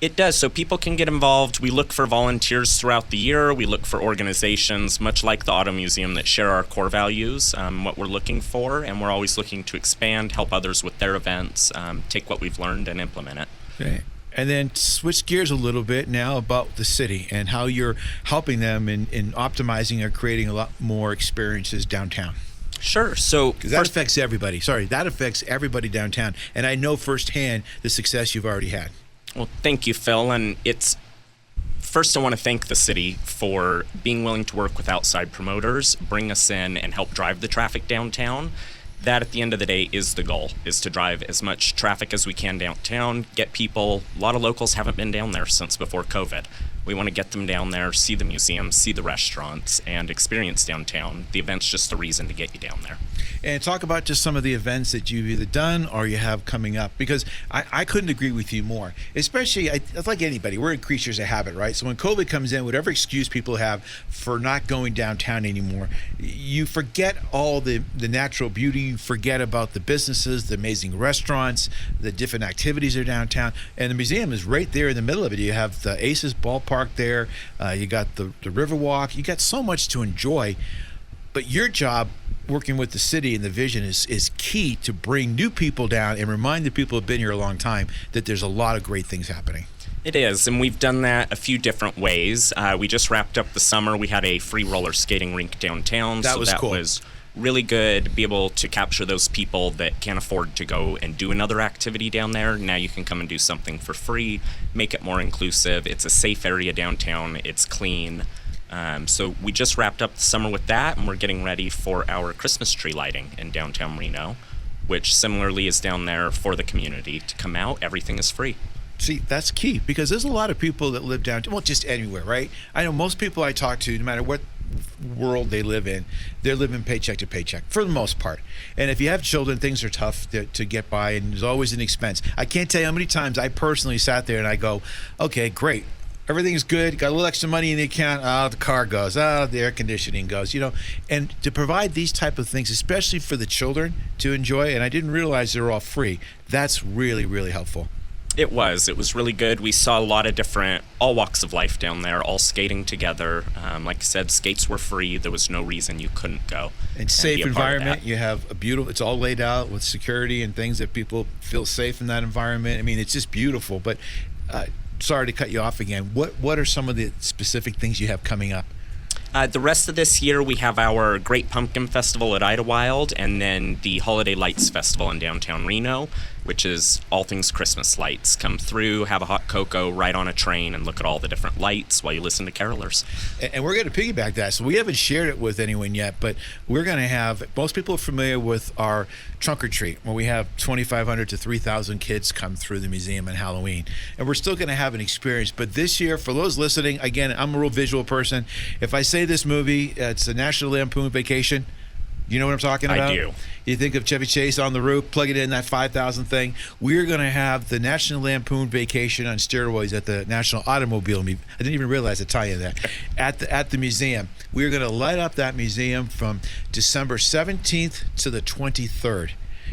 It does. So people can get involved. We look for volunteers throughout the year. We look for organizations, much like the Auto Museum, that share our core values, what we're looking for. And we're always looking to expand, help others with their events, take what we've learned and implement it. Okay. And then switch gears a little bit now about the city and how you're helping them in optimizing or creating a lot more experiences downtown. Sure. So that affects everybody. That affects everybody downtown. And I know firsthand the success you've already had. Well, thank you, Phil. And first I want to thank the city for being willing to work with outside promoters, bring us in and help drive the traffic downtown. That at the end of the day is the goal, is to drive as much traffic as we can downtown, get people. A lot of locals haven't been down there since before COVID. We want to get them down there, see the museum, see the restaurants, and experience downtown. The event's just a reason to get you down there. And talk about just some of the events that you've either done or you have coming up, because I couldn't agree with you more. Especially, it's like anybody, we're creatures of habit, right? So when COVID comes in, whatever excuse people have for not going downtown anymore, you forget all the natural beauty, you forget about the businesses, the amazing restaurants, the different activities that are downtown, and the museum is right there in the middle of it. You have the Aces ballpark there, you got the Riverwalk, you got so much to enjoy. But your job, working with the city and the vision, is key to bring new people down and remind the people who have been here a long time that there's a lot of great things happening. It is, and we've done that a few different ways. We just wrapped up the summer. We had a free roller skating rink downtown. That was cool. Was really good to be able to capture those people that can't afford to go and do another activity down there. Now you can come and do something for free, make it more inclusive. It's a safe area downtown. It's clean. So we just wrapped up the summer with that, and we're getting ready for our Christmas tree lighting in downtown Reno, which similarly is down there for the community to come out. Everything is free. See, that's key, because there's a lot of people that live downtown, well, just anywhere, right? I know most people I talk to, no matter what world they live in, they're living paycheck to paycheck for the most part. And if you have children, things are tough to get by, and there's always an expense. I can't tell you how many times I personally sat there and I go, okay, great. Everything's good. Got a little extra money in the account. The car goes. The air conditioning goes. And to provide these type of things, especially for the children to enjoy, and I didn't realize they were all free. That's really, really helpful. It was really good. We saw a lot of different, all walks of life down there, all skating together. Like I said, skates were free. There was no reason you couldn't go. And safe environment. You have a beautiful, it's all laid out with security and things that people feel safe in that environment. I mean, it's just beautiful. But sorry to cut you off again. What are some of the specific things you have coming up? The rest of this year, we have our Great Pumpkin Festival at Idlewild, and then the Holiday Lights Festival in downtown Reno, which is all things Christmas lights. Come through, have a hot cocoa, ride on a train, and look at all the different lights while you listen to carolers. And we're going to piggyback that. So we haven't shared it with anyone yet, but we're going to have, most people are familiar with our trunk or treat, where we have 2,500 to 3,000 kids come through the museum on Halloween. And we're still going to have an experience. But this year, for those listening, again, I'm a real visual person. If I say this movie, it's a National Lampoon Vacation, You know what I'm talking about? I do. You think of Chevy Chase on the roof, plug it in that 5,000 thing. We're going to have the National Lampoon Vacation on steroids at the National Automobile. I didn't even realize I'd tell you that. At the museum. We're going to light up that museum from December 17th to the 23rd.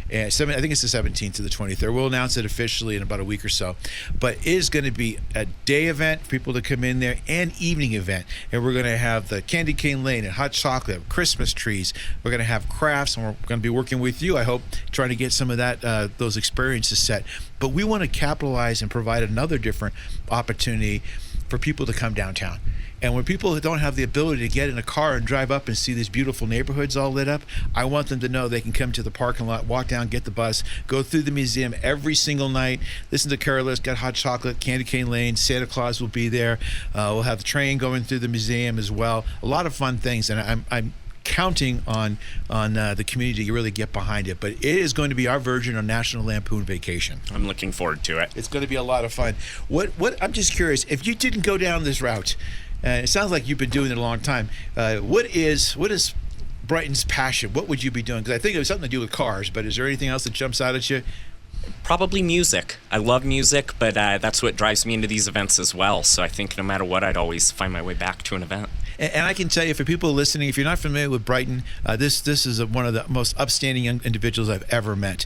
And I think it's the 17th to the 23rd. We'll announce it officially in about a week or so. But it is going to be a day event for people to come in there, and evening event. And we're going to have the candy cane lane and hot chocolate, Christmas trees. We're going to have crafts, and we're going to be working with you, I hope, trying to get some of that those experiences set. But we want to capitalize and provide another different opportunity for people to come downtown. And when people don't have the ability to get in a car and drive up and see these beautiful neighborhoods all lit up, I want them to know they can come to the parking lot, walk down, get the bus, go through the museum every single night, listen to carolers, get hot chocolate, candy cane lane, Santa Claus will be there. We'll have the train going through the museum as well. A lot of fun things, and I'm counting on the community to really get behind it. But it is going to be our version of National Lampoon Vacation. I'm looking forward to it. It's going to be a lot of fun. What I'm just curious, if you didn't go down this route, it sounds like you've been doing it a long time. What is Brighton's passion? What would you be doing? Because I think it was something to do with cars, but is there anything else that jumps out at you? Probably music. I love music, but that's what drives me into these events as well. So I think no matter what, I'd always find my way back to an event. And I can tell you, for people listening, if you're not familiar with Brighton, this is one of the most upstanding young individuals I've ever met.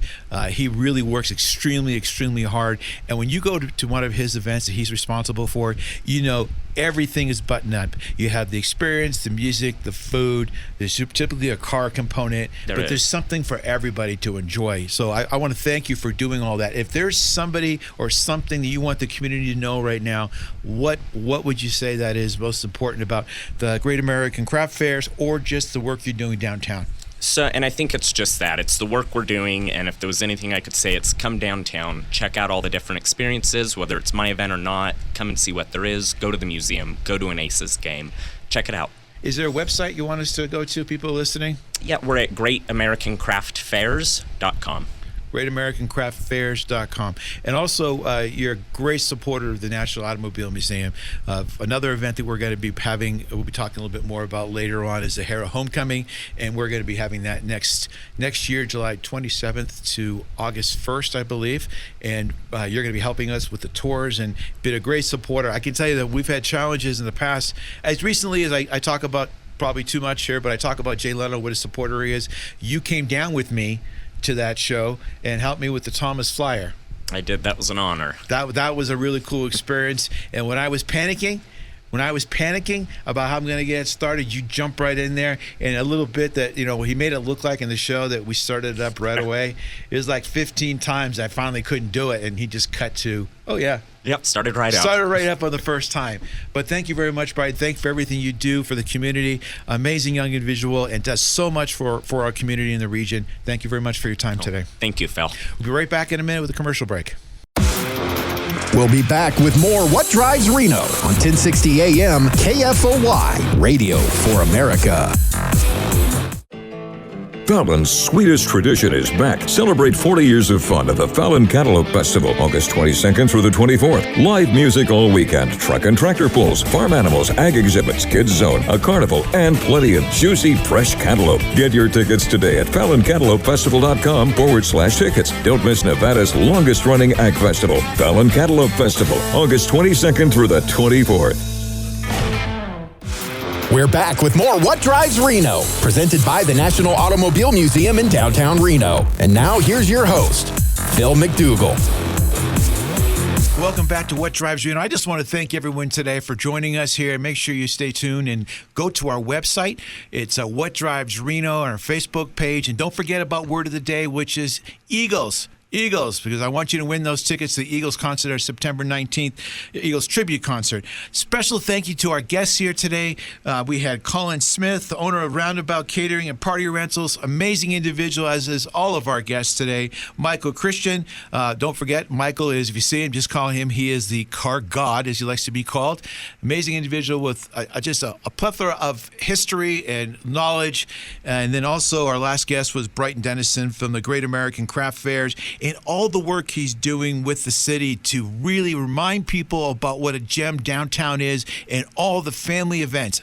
He really works extremely, extremely hard. And when you go to one of his events that he's responsible for, you know everything is buttoned up. You have the experience, the music, the food. There's typically a car component, but there's something for everybody to enjoy. So I want to thank you for doing all that. If there's somebody or something that you want the community to know right now, what would you say that is most important about the Great American Craft Fairs, or just the work you're doing downtown? So, and I think it's just that. It's the work we're doing, and if there was anything I could say, it's come downtown, check out all the different experiences, whether it's my event or not, come and see what there is, go to the museum, go to an Aces game, check it out. Is there a website you want us to go to, people listening? Yeah, we're at greatamericancraftfairs.com. greatamericancraftfairs.com. And also, you're a great supporter of the National Automobile Museum. Another event that we're going to be having, we'll be talking a little bit more about later on, is the Hera Homecoming, and we're going to be having that next year, July 27th to August 1st, I believe. And you're going to be helping us with the tours and been a great supporter. I can tell you that we've had challenges in the past. As recently as I talk about, probably too much here, but I talk about Jay Leno, what a supporter he is. You came down with me to that show and helped me with the Thomas Flyer. I did. That was an honor. That was a really cool experience. And when I was panicking about how I'm going to get started, you jump right in there. And a little bit that, he made it look like in the show that we started it up right away. It was like 15 times I finally couldn't do it, and he just cut to, oh yeah. Yep, started right up on the first time. But thank you very much, Brian. Thank you for everything you do for the community. Amazing young individual, and does so much for our community in the region. Thank you very much for your time today. Thank you, Phil. We'll be right back in a minute with a commercial break. We'll be back with more What Drives Reno on 1060 AM KFOY, Radio for America. Fallon's sweetest tradition is back. Celebrate 40 years of fun at the Fallon Cantaloupe Festival, August 22nd through the 24th. Live music all weekend, truck and tractor pulls, farm animals, ag exhibits, kids zone, a carnival, and plenty of juicy, fresh cantaloupe. Get your tickets today at FallonCantaloupeFestival.com/tickets. Don't miss Nevada's longest running ag festival, Fallon Cantaloupe Festival, August 22nd through the 24th. We're back with more What Drives Reno, presented by the National Automobile Museum in downtown Reno. And now here's your host, Phil McDougall. Welcome back to What Drives Reno. I just want to thank everyone today for joining us here. Make sure you stay tuned and go to our website. It's What Drives Reno on our Facebook page. And don't forget about word of the day, which is Eagles. Eagles, because I want you to win those tickets to the Eagles concert on September 19th, Eagles tribute concert. Special thank you to our guests here today. We had Colin Smith, the owner of Roundabout Catering and Party Rentals, amazing individual, as is all of our guests today. Michael Christian, don't forget, Michael is, if you see him, just call him, he is the car god, as he likes to be called. Amazing individual with just a plethora of history and knowledge. And then also our last guest was Brighton Dennison from the Great American Craft Fairs. and all the work he's doing with the city to really remind people about what a gem downtown is and all the family events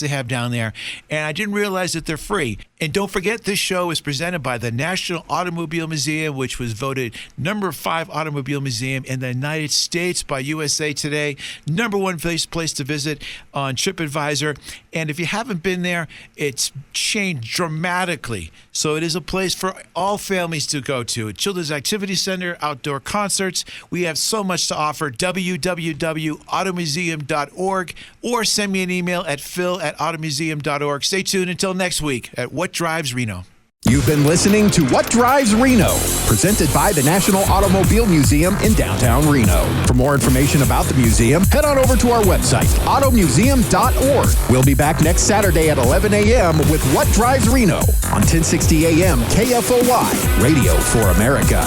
they have down there. And I didn't realize that they're free. And don't forget, this show is presented by the National Automobile Museum, which was voted number 5 automobile museum in the United States by USA Today, number 1 place to visit on TripAdvisor. And if you haven't been there, it's changed dramatically. So it is a place for all families to go to. A children's activity center, outdoor concerts. We have so much to offer. www.automuseum.org, or send me an email at phil@automuseum.org. Stay tuned until next week at What Drives Reno. You've been listening to What Drives Reno, presented by the National Automobile Museum in downtown Reno. For more information about the museum, head on over to our website, automuseum.org. We'll be back next Saturday at 11 a.m. with What Drives Reno on 1060 a.m. KFOY, Radio for America.